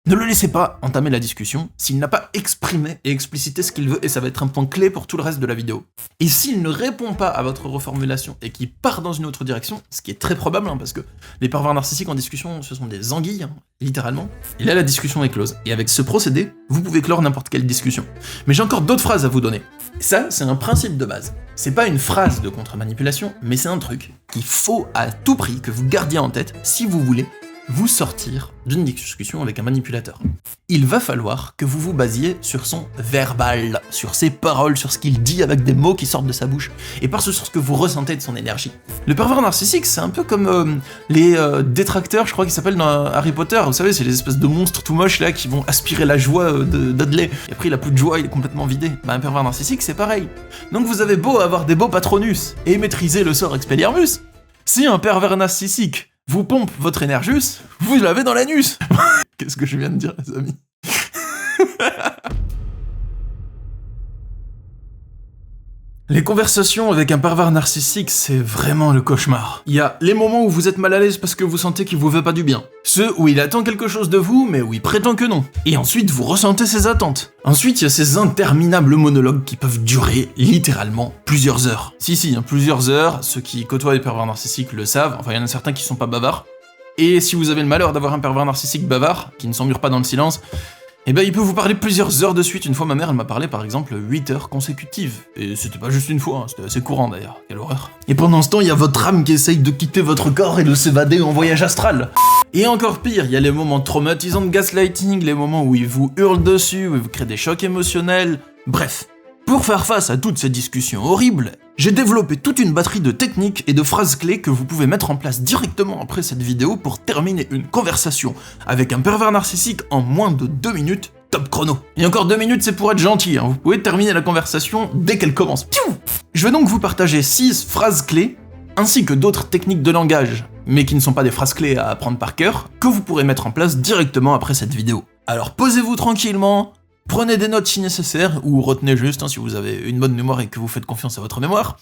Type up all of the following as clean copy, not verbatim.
Ne le laissez pas entamer la discussion s'il n'a pas exprimé et explicité ce qu'il veut, et ça va être un point clé pour tout le reste de la vidéo. Et s'il ne répond pas à votre reformulation et qu'il part dans une autre direction, ce qui est très probable, parce que les pervers narcissiques en discussion, ce sont des anguilles, littéralement, et là la discussion est close. Et avec ce procédé, vous pouvez clore n'importe quelle discussion. Mais j'ai encore d'autres phrases à vous donner. Ça, c'est un principe de base. C'est pas une phrase de contre-manipulation, mais c'est un truc qu'il faut à tout prix que vous gardiez en tête si vous voulez vous sortir d'une discussion avec un manipulateur. Il va falloir que vous vous basiez sur son verbal, sur ses paroles, sur ce qu'il dit avec des mots qui sortent de sa bouche, et pas sur ce que vous ressentez de son énergie. Le pervers narcissique, c'est un peu comme les détracteurs, je crois qu'ils s'appellent dans Harry Potter, vous savez, c'est les espèces de monstres tout moches là qui vont aspirer la joie d'Adley, et après il a plus de joie, il est complètement vidé. Bah un pervers narcissique, c'est pareil. Donc vous avez beau avoir des beaux patronus, et maîtriser le sort Expelliarmus, si un pervers narcissique vous pompe votre énergus, vous l'avez dans l'anus. Qu'est-ce que je viens de dire, les amis? Les conversations avec un pervers narcissique, c'est vraiment le cauchemar. Il y a les moments où vous êtes mal à l'aise parce que vous sentez qu'il vous veut pas du bien. Ceux où il attend quelque chose de vous, mais où il prétend que non. Et ensuite, vous ressentez ses attentes. Ensuite, il y a ces interminables monologues qui peuvent durer littéralement plusieurs heures. Si, plusieurs heures. Ceux qui côtoient les pervers narcissiques le savent. Enfin, il y en a certains qui sont pas bavards. Et si vous avez le malheur d'avoir un pervers narcissique bavard, qui ne s'emmure pas dans le silence, eh ben il peut vous parler plusieurs heures de suite. Une fois ma mère elle m'a parlé par exemple 8 heures consécutives. Et c'était pas juste une fois, c'était assez courant d'ailleurs, quelle horreur. Et pendant ce temps il y a votre âme qui essaye de quitter votre corps et de s'évader en voyage astral. Et encore pire, il y a les moments traumatisants de gaslighting, les moments où il vous hurle dessus, où il vous crée des chocs émotionnels, bref. Pour faire face à toutes ces discussions horribles, j'ai développé toute une batterie de techniques et de phrases clés que vous pouvez mettre en place directement après cette vidéo pour terminer une conversation avec un pervers narcissique en moins de 2 minutes, top chrono. Et encore 2 minutes, c'est pour être gentil, vous pouvez terminer la conversation dès qu'elle commence. Je vais donc vous partager 6 phrases clés, ainsi que d'autres techniques de langage, mais qui ne sont pas des phrases clés à apprendre par cœur, que vous pourrez mettre en place directement après cette vidéo. Alors posez-vous tranquillement, prenez des notes si nécessaire, ou retenez juste si vous avez une bonne mémoire et que vous faites confiance à votre mémoire,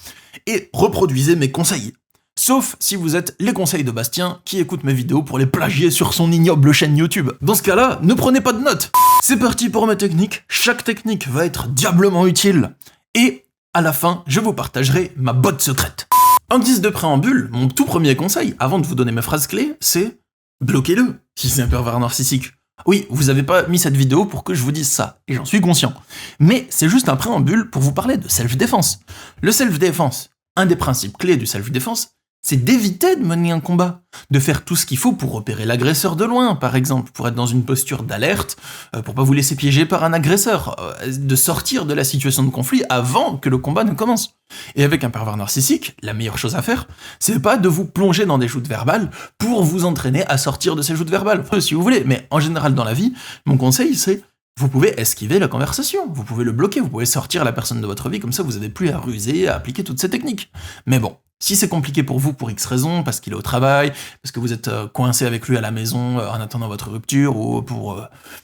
et reproduisez mes conseils. Sauf si vous êtes les conseils de Bastien qui écoute mes vidéos pour les plagier sur son ignoble chaîne YouTube. Dans ce cas-là, ne prenez pas de notes. C'est parti pour mes techniques, chaque technique va être diablement utile, et à la fin, je vous partagerai ma botte secrète. En guise de préambule, mon tout premier conseil, avant de vous donner mes phrases clés, c'est bloquez-le, si c'est un pervers narcissique. Oui, vous avez pas mis cette vidéo pour que je vous dise ça, et j'en suis conscient. Mais c'est juste un préambule pour vous parler de self-défense. Le self-défense, un des principes clés du self-défense, c'est d'éviter de mener un combat, de faire tout ce qu'il faut pour repérer l'agresseur de loin, par exemple, pour être dans une posture d'alerte, pour pas vous laisser piéger par un agresseur, de sortir de la situation de conflit avant que le combat ne commence. Et avec un pervers narcissique, la meilleure chose à faire, c'est pas de vous plonger dans des joutes verbales pour vous entraîner à sortir de ces joutes verbales, si vous voulez, mais en général dans la vie, mon conseil c'est vous pouvez esquiver la conversation, vous pouvez le bloquer, vous pouvez sortir la personne de votre vie, comme ça vous n'avez plus à ruser, à appliquer toutes ces techniques. Mais bon, si c'est compliqué pour vous pour X raisons, parce qu'il est au travail, parce que vous êtes coincé avec lui à la maison en attendant votre rupture, ou pour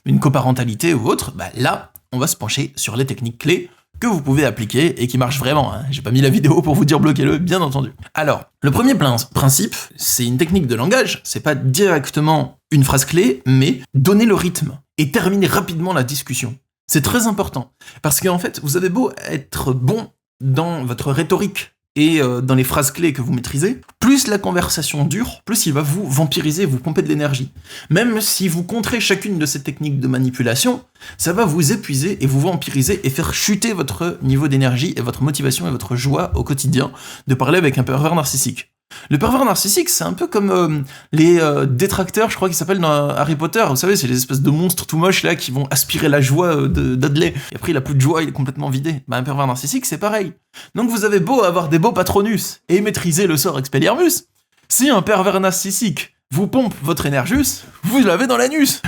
une coparentalité ou autre, bah là, on va se pencher sur les techniques clés que vous pouvez appliquer et qui marchent vraiment. J'ai pas mis la vidéo pour vous dire bloquez-le, bien entendu. Alors, le premier principe, c'est une technique de langage, c'est pas directement une phrase clé, mais donner le rythme et terminer rapidement la discussion. C'est très important, parce qu'en fait, vous avez beau être bon dans votre rhétorique et dans les phrases clés que vous maîtrisez, plus la conversation dure, plus il va vous vampiriser, vous pomper de l'énergie. Même si vous contrez chacune de ces techniques de manipulation, ça va vous épuiser et vous vampiriser et faire chuter votre niveau d'énergie et votre motivation et votre joie au quotidien de parler avec un pervers narcissique. Le pervers narcissique, c'est un peu comme les détracteurs, je crois qu'ils s'appellent dans Harry Potter, vous savez, c'est les espèces de monstres tout moches là qui vont aspirer la joie d'Adley, et après il a plus de joie, il est complètement vidé. Bah un pervers narcissique, c'est pareil. Donc vous avez beau avoir des beaux patronus et maîtriser le sort Expelliarmus, si un pervers narcissique vous pompe votre énergus, vous l'avez dans l'anus.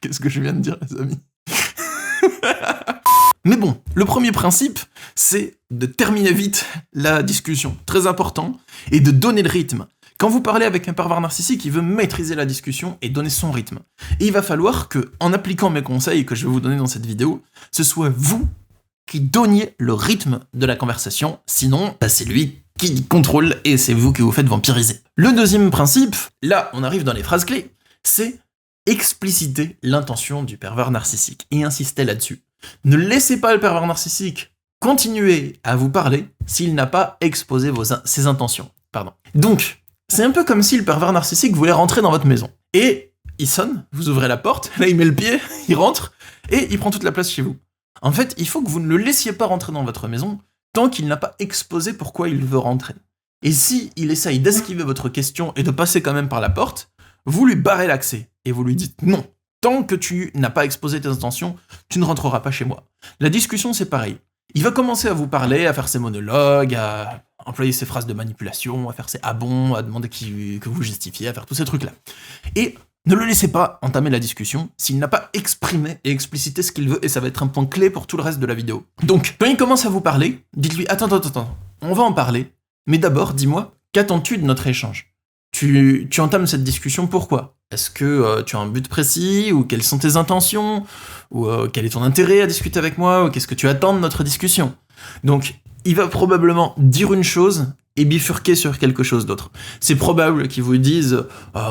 Qu'est-ce que je viens de dire, les amis? Mais bon, le premier principe, c'est de terminer vite la discussion, très important, et de donner le rythme. Quand vous parlez avec un pervers narcissique, il veut maîtriser la discussion et donner son rythme. Et il va falloir que, en appliquant mes conseils que je vais vous donner dans cette vidéo, ce soit vous qui donniez le rythme de la conversation, sinon, c'est lui qui contrôle et c'est vous qui vous faites vampiriser. Le deuxième principe, là on arrive dans les phrases clés, c'est explicitez l'intention du pervers narcissique et insistez là-dessus. Ne laissez pas le pervers narcissique continuer à vous parler s'il n'a pas exposé ses intentions. Donc, c'est un peu comme si le pervers narcissique voulait rentrer dans votre maison. Et il sonne, vous ouvrez la porte, là il met le pied, il rentre, et il prend toute la place chez vous. En fait, il faut que vous ne le laissiez pas rentrer dans votre maison tant qu'il n'a pas exposé pourquoi il veut rentrer. Et si il essaye d'esquiver votre question et de passer quand même par la porte, vous lui barrez l'accès et vous lui dites non. Tant que tu n'as pas exposé tes intentions, tu ne rentreras pas chez moi. La discussion, c'est pareil. Il va commencer à vous parler, à faire ses monologues, à employer ses phrases de manipulation, à faire ses « ah bon », à demander que vous justifiez, à faire tous ces trucs-là. Et ne le laissez pas entamer la discussion s'il n'a pas exprimé et explicité ce qu'il veut, et ça va être un point clé pour tout le reste de la vidéo. Donc, quand il commence à vous parler, dites-lui « attends, on va en parler, mais d'abord, dis-moi, qu'attends-tu de notre échange ? Tu entames cette discussion, pourquoi ? Est-ce que tu as un but précis, ou quelles sont tes intentions, ou quel est ton intérêt à discuter avec moi, ou qu'est-ce que tu attends de notre discussion ? Donc, il va probablement dire une chose et bifurquer sur quelque chose d'autre. C'est probable qu'il vous dise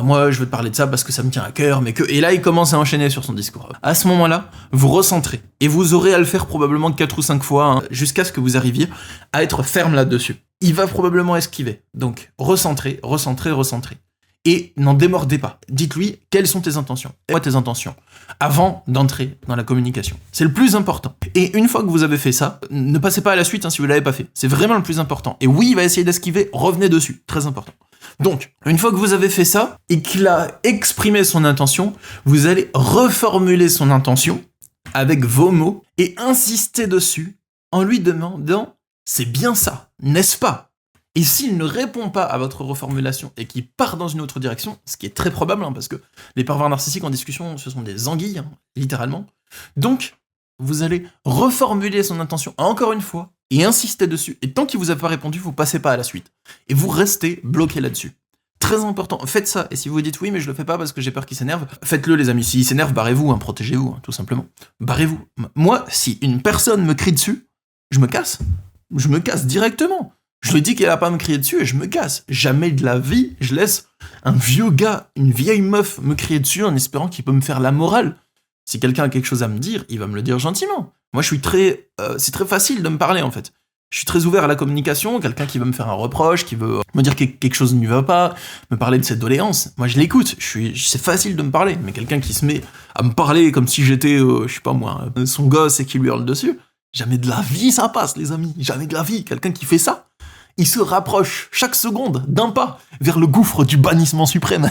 moi je veux te parler de ça parce que ça me tient à cœur, mais que... Et là il commence à enchaîner sur son discours. À ce moment-là, vous recentrez. Et vous aurez à le faire probablement 4 ou 5 fois, jusqu'à ce que vous arriviez à être ferme là-dessus. Il va probablement esquiver. Donc recentrez. Et n'en démordez pas. Dites-lui quelles sont tes intentions. Et tes intentions. Avant d'entrer dans la communication. C'est le plus important. Et une fois que vous avez fait ça, ne passez pas à la suite si vous ne l'avez pas fait. C'est vraiment le plus important. Et oui, il va essayer d'esquiver, revenez dessus. Très important. Donc, une fois que vous avez fait ça, et qu'il a exprimé son intention, vous allez reformuler son intention avec vos mots et insister dessus en lui demandant « c'est bien ça, n'est-ce pas ?» Et s'il ne répond pas à votre reformulation et qu'il part dans une autre direction, ce qui est très probable, parce que les pervers narcissiques en discussion, ce sont des anguilles, littéralement. Donc, vous allez reformuler son intention encore une fois et insister dessus. Et tant qu'il vous a pas répondu, vous passez pas à la suite. Et vous restez bloqué là-dessus. Très important, faites ça. Et si vous vous dites oui, mais je le fais pas parce que j'ai peur qu'il s'énerve, faites-le les amis. S'il s'énerve, barrez-vous, protégez-vous, tout simplement. Barrez-vous. Moi, si une personne me crie dessus, je me casse. Je me casse directement. Je lui dis qu'elle a pas à me crier dessus et je me casse. Jamais de la vie, je laisse un vieux gars, une vieille meuf me crier dessus en espérant qu'il peut me faire la morale. Si quelqu'un a quelque chose à me dire, il va me le dire gentiment. Moi, je suis c'est très facile de me parler, en fait. Je suis très ouvert à la communication, quelqu'un qui veut me faire un reproche, qui veut me dire que quelque chose ne lui va pas, me parler de ses doléances. Moi, je l'écoute. C'est facile de me parler. Mais quelqu'un qui se met à me parler comme si j'étais, je sais pas moi, son gosse et qui lui hurle dessus, jamais de la vie ça passe, les amis. Jamais de la vie. Quelqu'un qui fait ça, il se rapproche chaque seconde d'un pas vers le gouffre du bannissement suprême.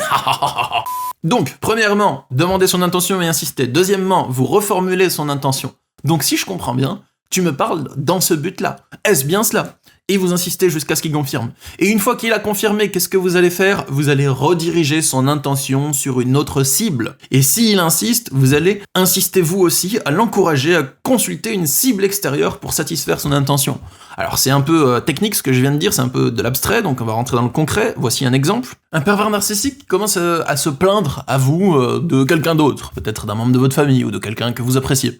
Donc, premièrement, demandez son intention et insistez. Deuxièmement, vous reformulez son intention. Donc, si je comprends bien, tu me parles dans ce but-là. Est-ce bien cela ? Et vous insistez jusqu'à ce qu'il confirme. Et une fois qu'il a confirmé, qu'est-ce que vous allez faire ? Vous allez rediriger son intention sur une autre cible. Et s'il insiste, vous allez insister vous aussi à l'encourager à consulter une cible extérieure pour satisfaire son intention. Alors c'est un peu technique ce que je viens de dire, c'est un peu de l'abstrait, donc on va rentrer dans le concret. Voici un exemple. Un pervers narcissique commence à se plaindre à vous de quelqu'un d'autre, peut-être d'un membre de votre famille ou de quelqu'un que vous appréciez.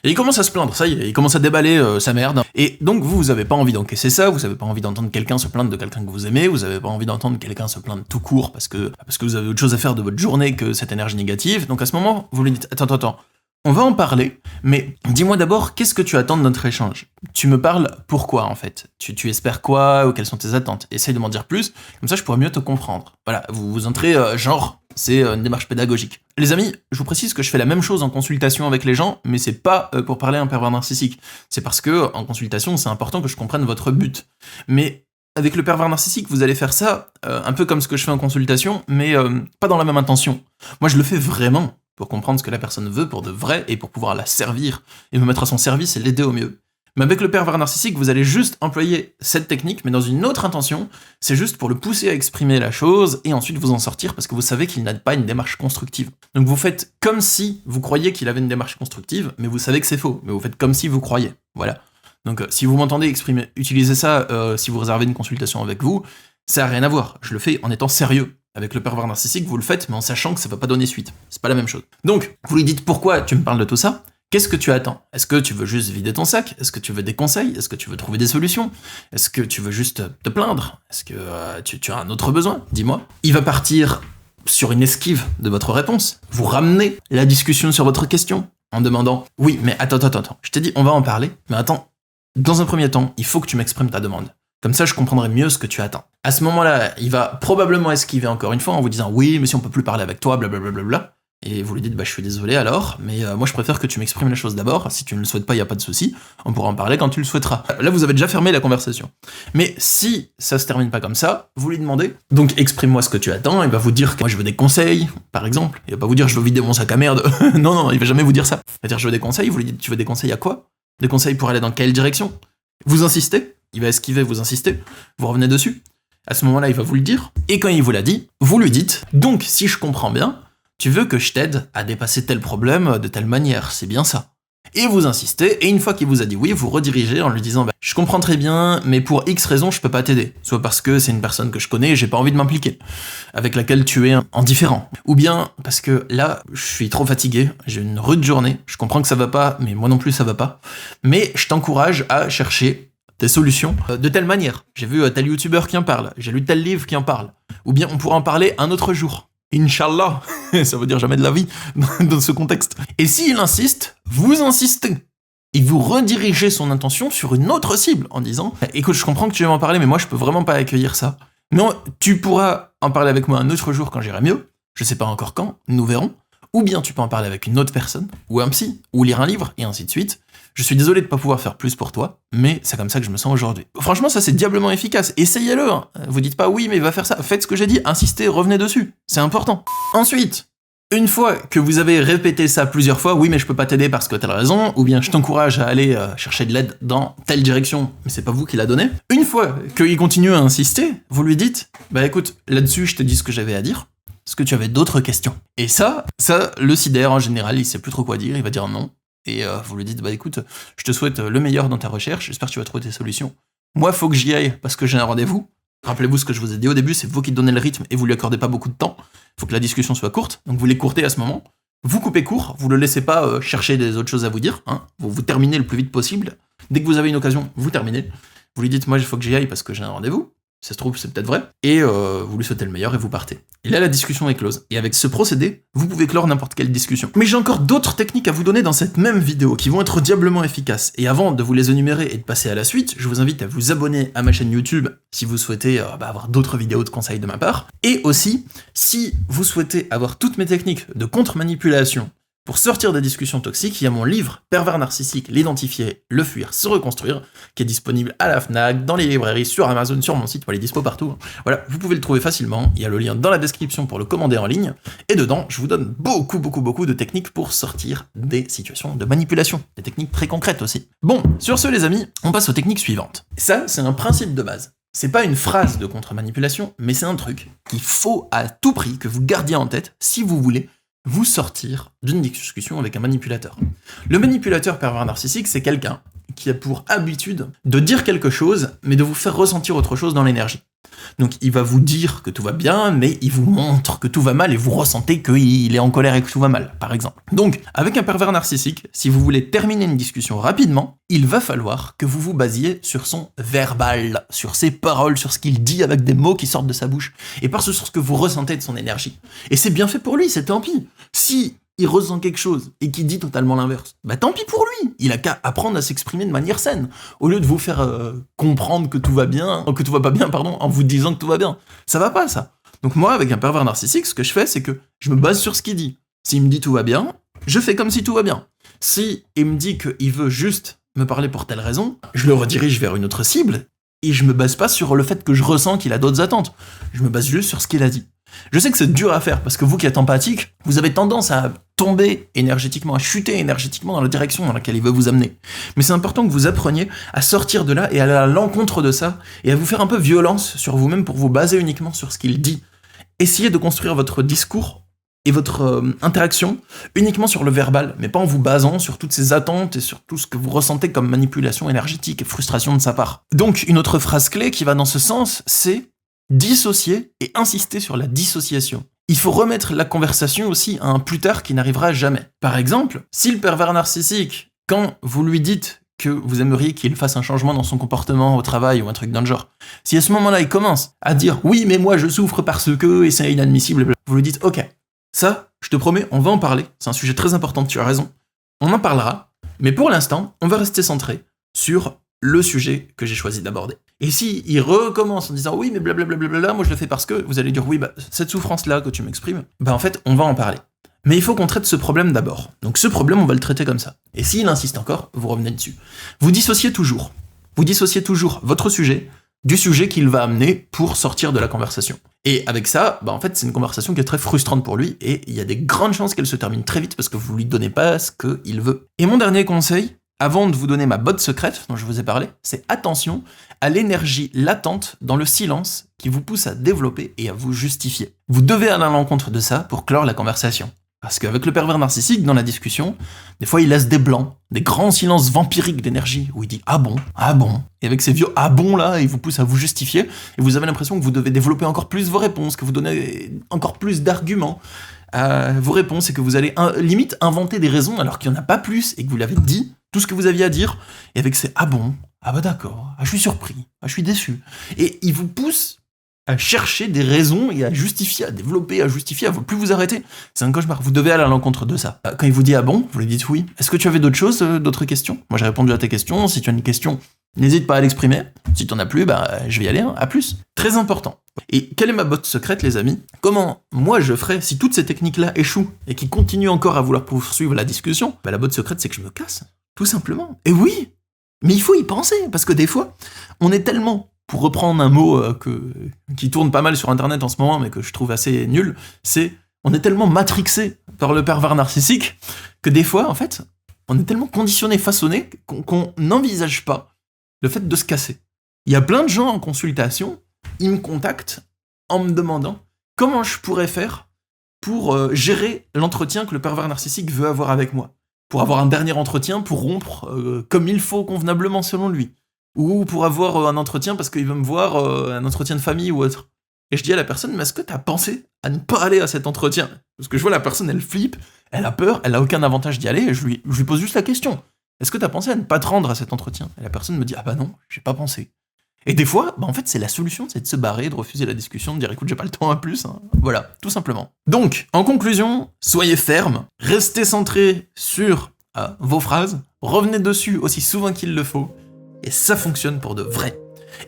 Et il commence à se plaindre, ça y est, il commence à déballer sa merde. Et donc vous avez pas envie d'encaisser ça, vous avez pas envie d'entendre quelqu'un se plaindre de quelqu'un que vous aimez, vous avez pas envie d'entendre quelqu'un se plaindre tout court parce que vous avez autre chose à faire de votre journée que cette énergie négative. Donc à ce moment, vous lui dites attends, on va en parler, mais dis-moi d'abord, qu'est-ce que tu attends de notre échange ? Tu me parles pourquoi, en fait ? Tu espères quoi, ou quelles sont tes attentes ? Essaye de m'en dire plus, comme ça je pourrais mieux te comprendre. Voilà, vous entrez c'est une démarche pédagogique. Les amis, je vous précise que je fais la même chose en consultation avec les gens, mais c'est pas pour parler à un pervers narcissique. C'est parce que, en consultation, c'est important que je comprenne votre but. Mais avec le pervers narcissique, vous allez faire ça un peu comme ce que je fais en consultation, mais pas dans la même intention. Moi, je le fais vraiment pour comprendre ce que la personne veut pour de vrai et pour pouvoir la servir et me mettre à son service et l'aider au mieux. Mais avec le pervers narcissique, vous allez juste employer cette technique, mais dans une autre intention, c'est juste pour le pousser à exprimer la chose et ensuite vous en sortir parce que vous savez qu'il n'a pas une démarche constructive. Donc vous faites comme si vous croyiez qu'il avait une démarche constructive, mais vous savez que c'est faux, mais vous faites comme si vous croyez. Voilà. Donc si vous m'entendez exprimer, utilisez ça si vous réservez une consultation avec vous, ça n'a rien à voir. Je le fais en étant sérieux. Avec le pervers narcissique, vous le faites, mais en sachant que ça va pas donner suite. C'est pas la même chose. Donc, vous lui dites pourquoi tu me parles de tout ça ? Qu'est-ce que tu attends ? Est-ce que tu veux juste vider ton sac ? Est-ce que tu veux des conseils ? Est-ce que tu veux trouver des solutions ? Est-ce que tu veux juste te plaindre ? Est-ce que tu as un autre besoin ? Dis-moi. Il va partir sur une esquive de votre réponse. Vous ramenez la discussion sur votre question en demandant « Oui, mais attends, je t'ai dit on va en parler, mais attends, dans un premier temps, il faut que tu m'exprimes ta demande. Comme ça, je comprendrai mieux ce que tu attends. » À ce moment-là, il va probablement esquiver encore une fois en vous disant « Oui, mais si on peut plus parler avec toi, blablabla. » Et vous lui dites « Bah, je suis désolé alors, mais moi je préfère que tu m'exprimes la chose d'abord. Si tu ne le souhaites pas, il n'y a pas de souci. On pourra en parler quand tu le souhaiteras. » Là, vous avez déjà fermé la conversation. Mais si ça se termine pas comme ça, vous lui demandez « Donc, exprime-moi ce que tu attends. » Il va vous dire que moi je veux des conseils, par exemple. Il va pas vous dire « Je veux vider mon sac à merde. » Non, il va jamais vous dire ça. Il va dire « Je veux des conseils. » Vous lui dites « Tu veux des conseils à quoi? Des conseils pour aller dans quelle direction? » Vous insistez. Il va esquiver, vous insistez. Vous revenez dessus. À ce moment-là, il va vous le dire. Et quand il vous l'a dit, vous lui dites « Donc, si je comprends bien, tu veux que je t'aide à dépasser tel problème de telle manière, c'est bien ça. » Et vous insistez, et une fois qu'il vous a dit oui, vous redirigez en lui disant « Je comprends très bien, mais pour X raisons, je peux pas t'aider. Soit parce que c'est une personne que je connais et j'ai pas envie de m'impliquer, avec laquelle tu es en différent. Ou bien parce que là, je suis trop fatigué, j'ai une rude journée, je comprends que ça va pas, mais moi non plus ça va pas. Mais je t'encourage à chercher des solutions de telle manière. J'ai vu tel youtubeur qui en parle, j'ai lu tel livre qui en parle. Ou bien on pourra en parler un autre jour. Inch'Allah, ça veut dire jamais de la vie dans ce contexte. Et s'il insiste, vous insistez. Et vous redirigez son intention sur une autre cible en disant « Écoute, je comprends que tu veux m'en parler, mais moi je peux vraiment pas accueillir ça. Mais tu pourras en parler avec moi un autre jour quand j'irai mieux. Je sais pas encore quand, nous verrons. Ou bien tu peux en parler avec une autre personne, ou un psy, ou lire un livre, et ainsi de suite. Je suis désolé de pas pouvoir faire plus pour toi, mais c'est comme ça que je me sens aujourd'hui. » Franchement, ça c'est diablement efficace. Essayez-le. Hein. Vous dites pas « Oui, mais va faire ça. » Faites ce que j'ai dit, insistez, revenez dessus. C'est important. Ensuite, une fois que vous avez répété ça plusieurs fois, « Oui, mais je peux pas t'aider parce que telle raison, ou bien je t'encourage à aller chercher de l'aide dans telle direction, mais c'est pas vous qui l'a donné. » Une fois qu'il continue à insister, vous lui dites « Bah écoute, là-dessus, je te dis ce que j'avais à dire. Est-ce que tu avais d'autres questions ?» Et ça, le sidère en général, il sait plus trop quoi dire, il va dire non. Et vous lui dites, bah écoute, je te souhaite le meilleur dans ta recherche, j'espère que tu vas trouver tes solutions. Moi, faut que j'y aille parce que j'ai un rendez-vous. Rappelez-vous ce que je vous ai dit au début, c'est vous qui donnez le rythme et vous lui accordez pas beaucoup de temps. Faut que la discussion soit courte, donc vous l'écourtez à ce moment. Vous coupez court, vous le laissez pas chercher des autres choses à vous dire, hein. Vous terminez le plus vite possible. Dès que vous avez une occasion, vous terminez. Vous lui dites, moi, il faut que j'y aille parce que j'ai un rendez-vous. Ça se trouve, c'est peut-être vrai. Et vous lui souhaitez le meilleur et vous partez. Et là, la discussion est close. Et avec ce procédé, vous pouvez clore n'importe quelle discussion. Mais j'ai encore d'autres techniques à vous donner dans cette même vidéo qui vont être diablement efficaces. Et avant de vous les énumérer et de passer à la suite, je vous invite à vous abonner à ma chaîne YouTube si vous souhaitez avoir d'autres vidéos de conseils de ma part. Et aussi, si vous souhaitez avoir toutes mes techniques de contre-manipulation pour sortir des discussions toxiques, il y a mon livre « Pervers narcissique, l'identifier, le fuir, se reconstruire » qui est disponible à la Fnac, dans les librairies, sur Amazon, sur mon site, il est dispo partout. Voilà, vous pouvez le trouver facilement, il y a le lien dans la description pour le commander en ligne, et dedans, je vous donne beaucoup de techniques pour sortir des situations de manipulation, des techniques très concrètes aussi. Bon, sur ce les amis, on passe aux techniques suivantes. Ça, c'est un principe de base. C'est pas une phrase de contre-manipulation, mais c'est un truc qu'il faut à tout prix que vous gardiez en tête si vous voulez vous sortir d'une discussion avec un manipulateur. Le manipulateur pervers narcissique, c'est quelqu'un qui a pour habitude de dire quelque chose, mais de vous faire ressentir autre chose dans l'énergie. Donc il va vous dire que tout va bien, mais il vous montre que tout va mal et vous ressentez qu'il est en colère et que tout va mal, par exemple. Donc, avec un pervers narcissique, si vous voulez terminer une discussion rapidement, il va falloir que vous vous basiez sur son verbal, sur ses paroles, sur ce qu'il dit avec des mots qui sortent de sa bouche, et pas sur ce que vous ressentez de son énergie. Et c'est bien fait pour lui, c'est tant pis. Si il ressent quelque chose et qu'il dit totalement l'inverse, bah tant pis pour lui, il a qu'à apprendre à s'exprimer de manière saine, au lieu de vous faire comprendre que tout va bien, que tout va pas bien, pardon, en vous disant que tout va bien. Ça va pas, ça. Donc moi, avec un pervers narcissique, ce que je fais, c'est que je me base sur ce qu'il dit. S'il me dit tout va bien, je fais comme si tout va bien. Si il me dit qu'il veut juste me parler pour telle raison, je le redirige vers une autre cible, et je me base pas sur le fait que je ressens qu'il a d'autres attentes. Je me base juste sur ce qu'il a dit. Je sais que c'est dur à faire, parce que vous qui êtes empathique, vous avez tendance à tomber énergétiquement, à chuter énergétiquement dans la direction dans laquelle il veut vous amener. Mais c'est important que vous appreniez à sortir de là et à aller à l'encontre de ça, et à vous faire un peu violence sur vous-même pour vous baser uniquement sur ce qu'il dit. Essayez de construire votre discours et votre interaction uniquement sur le verbal, mais pas en vous basant sur toutes ces attentes et sur tout ce que vous ressentez comme manipulation énergétique et frustration de sa part. Donc, une autre phrase clé qui va dans ce sens, c'est dissocier et insister sur la dissociation. Il faut remettre la conversation aussi à un plus tard qui n'arrivera jamais. Par exemple, si le pervers narcissique, quand vous lui dites que vous aimeriez qu'il fasse un changement dans son comportement au travail ou un truc dans le genre, si à ce moment-là il commence à dire « oui mais moi je souffre parce que et c'est inadmissible », vous lui dites « ok, ça, je te promets, on va en parler, c'est un sujet très important, tu as raison, on en parlera, mais pour l'instant, on va rester centré sur le sujet que j'ai choisi d'aborder. » Et si il recommence en disant « oui mais blablabla, moi je le fais parce que », vous allez dire « oui bah cette souffrance-là que tu m'exprimes, bah en fait on va en parler. » Mais il faut qu'on traite ce problème d'abord. Donc ce problème, on va le traiter comme ça. Et s'il insiste encore, vous revenez dessus. Vous dissociez toujours votre sujet du sujet qu'il va amener pour sortir de la conversation. Et avec ça, bah en fait, c'est une conversation qui est très frustrante pour lui, et il y a des grandes chances qu'elle se termine très vite parce que vous lui donnez pas ce qu'il veut. Et mon dernier conseil, avant de vous donner ma botte secrète dont je vous ai parlé, c'est attention à l'énergie latente dans le silence qui vous pousse à développer et à vous justifier. Vous devez aller à l'encontre de ça pour clore la conversation. Parce qu'avec le pervers narcissique, dans la discussion, des fois il laisse des blancs, des grands silences vampiriques d'énergie, où il dit « ah bon ». Et avec ces vieux « ah bon » là, il vous pousse à vous justifier, et vous avez l'impression que vous devez développer encore plus vos réponses, que vous donnez encore plus d'arguments à vos réponses, et que vous allez limite inventer des raisons alors qu'il n'y en a pas plus, et que vous l'avez dit, tout ce que vous aviez à dire, et avec ces « ah bon »,« ah bah d'accord »,« ah je suis surpris »,« ah je suis déçu ». Et il vous pousse à chercher des raisons et à justifier, à développer, à justifier, à plus vous arrêter. C'est un cauchemar. Vous devez aller à l'encontre de ça. Quand il vous dit « ah bon », vous lui dites « oui ». Est-ce que tu avais d'autres choses, d'autres questions ? Moi j'ai répondu à tes questions. Si tu as une question, n'hésite pas à l'exprimer. Si tu n'en as plus, bah je vais y aller. À plus. Très important. Et quelle est ma botte secrète, les amis ? Comment moi je ferais si toutes ces techniques-là échouent et qu'ils continuent encore à vouloir poursuivre la discussion ? Bah la botte secrète, c'est que je me casse. Tout simplement. Et oui, mais il faut y penser, parce que des fois, on est tellement... Pour reprendre un mot qui tourne pas mal sur internet en ce moment, mais que je trouve assez nul, c'est on est tellement matrixé par le pervers narcissique que des fois, en fait, on est tellement conditionné, façonné, qu'on n'envisage pas le fait de se casser. Il y a plein de gens en consultation, ils me contactent en me demandant comment je pourrais faire pour gérer l'entretien que le pervers narcissique veut avoir avec moi, pour avoir un dernier entretien, pour rompre comme il faut convenablement selon lui. Ou pour avoir un entretien parce qu'il veut me voir, un entretien de famille ou autre. Et je dis à la personne, mais est-ce que t'as pensé à ne pas aller à cet entretien ? Parce que je vois la personne, elle flippe, elle a peur, elle a aucun avantage d'y aller, et je lui pose juste la question. Est-ce que t'as pensé à ne pas te rendre à cet entretien ? Et la personne me dit, ah bah non, j'ai pas pensé. Et des fois, bah en fait, c'est la solution, c'est de se barrer, de refuser la discussion, de dire, écoute, j'ai pas le temps à plus, hein. Voilà, tout simplement. Donc, en conclusion, soyez ferme, restez centré sur vos phrases, revenez dessus aussi souvent qu'il le faut, et ça fonctionne pour de vrai.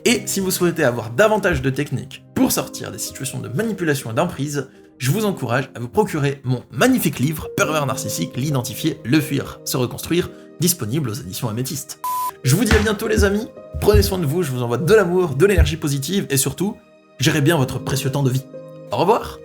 Et si vous souhaitez avoir davantage de techniques pour sortir des situations de manipulation et d'emprise, je vous encourage à vous procurer mon magnifique livre « Pervers narcissique, l'identifier, le fuir, se reconstruire », disponible aux éditions Améthyste. Je vous dis à bientôt les amis, prenez soin de vous, je vous envoie de l'amour, de l'énergie positive, et surtout, gérez bien votre précieux temps de vie. Au revoir.